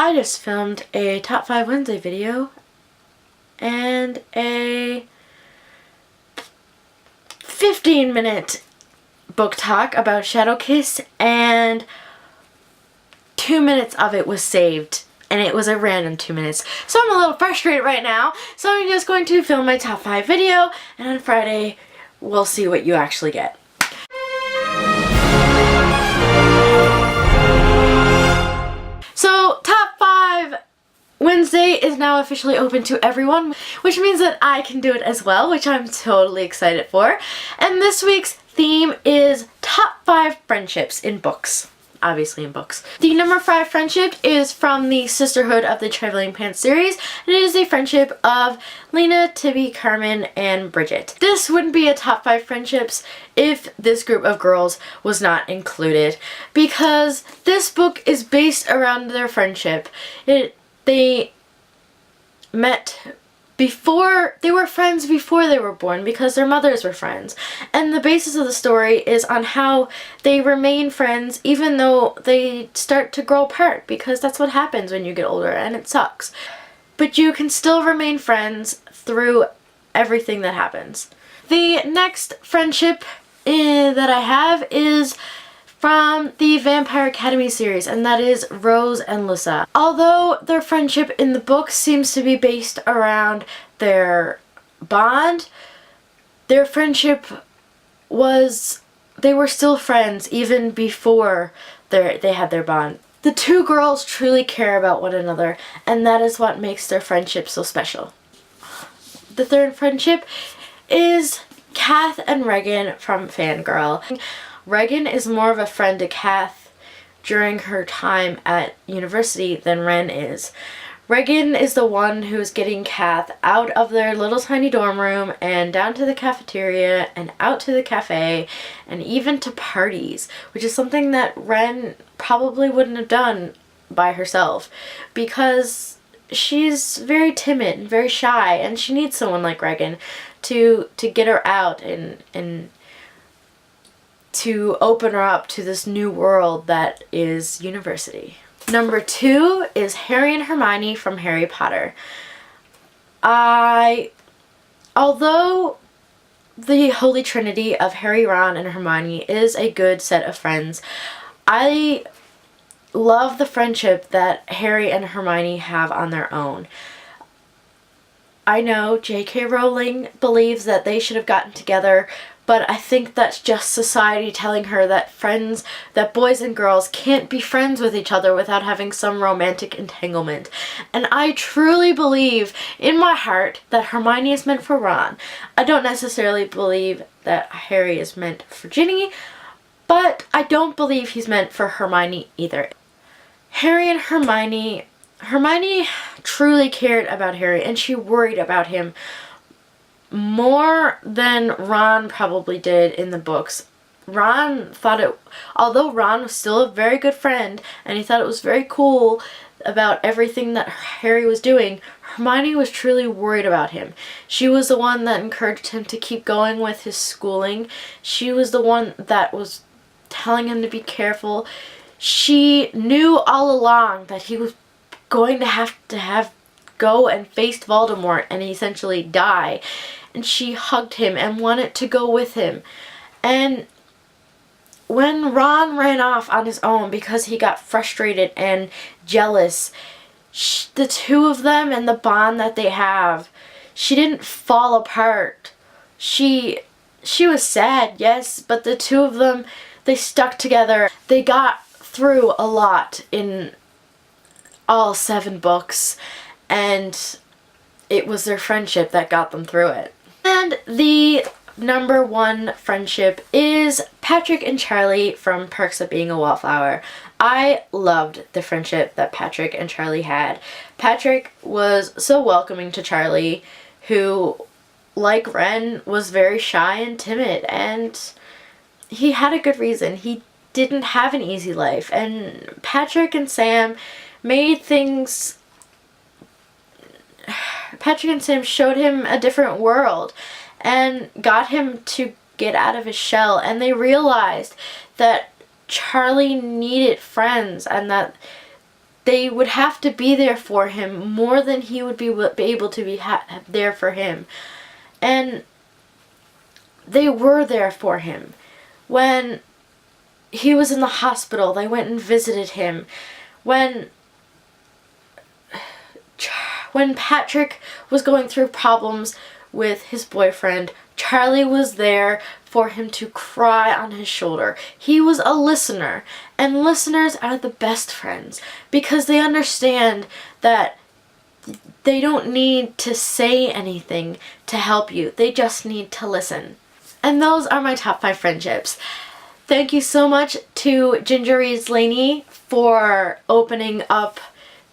I just filmed a Top 5 Wednesday video and a 15-minute book talk about Shadowkiss, and 2 minutes of it was saved, and it was a random 2 minutes. So I'm a little frustrated right now, so I'm just going to film my Top 5 video, and on Friday we'll see what you actually get. So Top 5 Wednesday is now officially open to everyone, which means that I can do it as well, which I'm totally excited for. And this week's theme is Top 5 Friendships in Books. Obviously in books. The number 5 friendship is from the Sisterhood of the Traveling Pants series, and it is a friendship of Lena, Tibby, Carmen, and Bridget. This wouldn't be a top 5 friendships if this group of girls was not included, because this book is based around their friendship. They met before, they were friends before they were born because their mothers were friends. And the basis of the story is on how they remain friends even though they start to grow apart, because that's what happens when you get older and it sucks. But you can still remain friends through everything that happens. The next friendship that I have is from the Vampire Academy series, and that is Rose and Lissa. Although their friendship in the book seems to be based around their bond, their friendship was, they were still friends even before they had their bond. The two girls truly care about one another, and that is what makes their friendship so special. The third friendship is Kath and Regan from Fangirl. Regan is more of a friend to Kath during her time at university than Ren is. Regan is the one who's getting Kath out of their little tiny dorm room and down to the cafeteria and out to the cafe and even to parties, which is something that Ren probably wouldn't have done by herself because she's very timid and very shy, and she needs someone like Regan to get her out and to open her up to this new world that is university. Number 2 is Harry and Hermione from Harry Potter. Although the Holy Trinity of Harry, Ron, and Hermione is a good set of friends, I love the friendship that Harry and Hermione have on their own. I know J.K. Rowling believes that they should have gotten together, but I think that's just society telling her that boys and girls can't be friends with each other without having some romantic entanglement. And I truly believe in my heart that Hermione is meant for Ron. I don't necessarily believe that Harry is meant for Ginny, but I don't believe he's meant for Hermione either. Harry and Hermione truly cared about Harry, and she worried about him more than Ron probably did in the books. Although Ron was still a very good friend and he thought it was very cool about everything that Harry was doing, Hermione was truly worried about him. She was the one that encouraged him to keep going with his schooling. She was the one that was telling him to be careful. She knew all along that he was going to have go and face Voldemort and essentially die. And she hugged him and wanted to go with him. And when Ron ran off on his own because he got frustrated and jealous, the two of them and the bond that they have, she didn't fall apart. She was sad, yes, but the two of them, they stuck together. They got through a lot in all 7 books, and it was their friendship that got them through it. And the number 1 friendship is Patrick and Charlie from Perks of Being a Wallflower. I loved the friendship that Patrick and Charlie had. Patrick was so welcoming to Charlie, who, like Ren, was very shy and timid, and he had a good reason. He didn't have an easy life, and Patrick and Sam showed him a different world and got him to get out of his shell, and they realized that Charlie needed friends and that they would have to be there for him more than he would be able to be there for him. And they were there for him. When he was in the hospital, they went and visited him. When Patrick was going through problems with his boyfriend, Charlie was there for him to cry on his shoulder. He was a listener, and listeners are the best friends because they understand that they don't need to say anything to help you. They just need to listen. And those are my top 5 friendships. Thank you so much to Ginger Reads Laney for opening up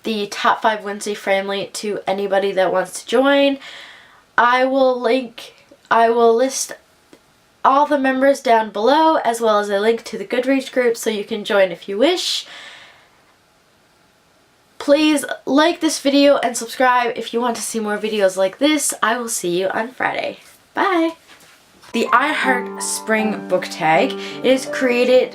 the top 5 Wednesday family to anybody that wants to join. I will list all the members down below, as well as a link to the Goodreads group so you can join if you wish. Please like this video and subscribe if you want to see more videos like this. I will see you on Friday. Bye! The I Heart Spring book tag is created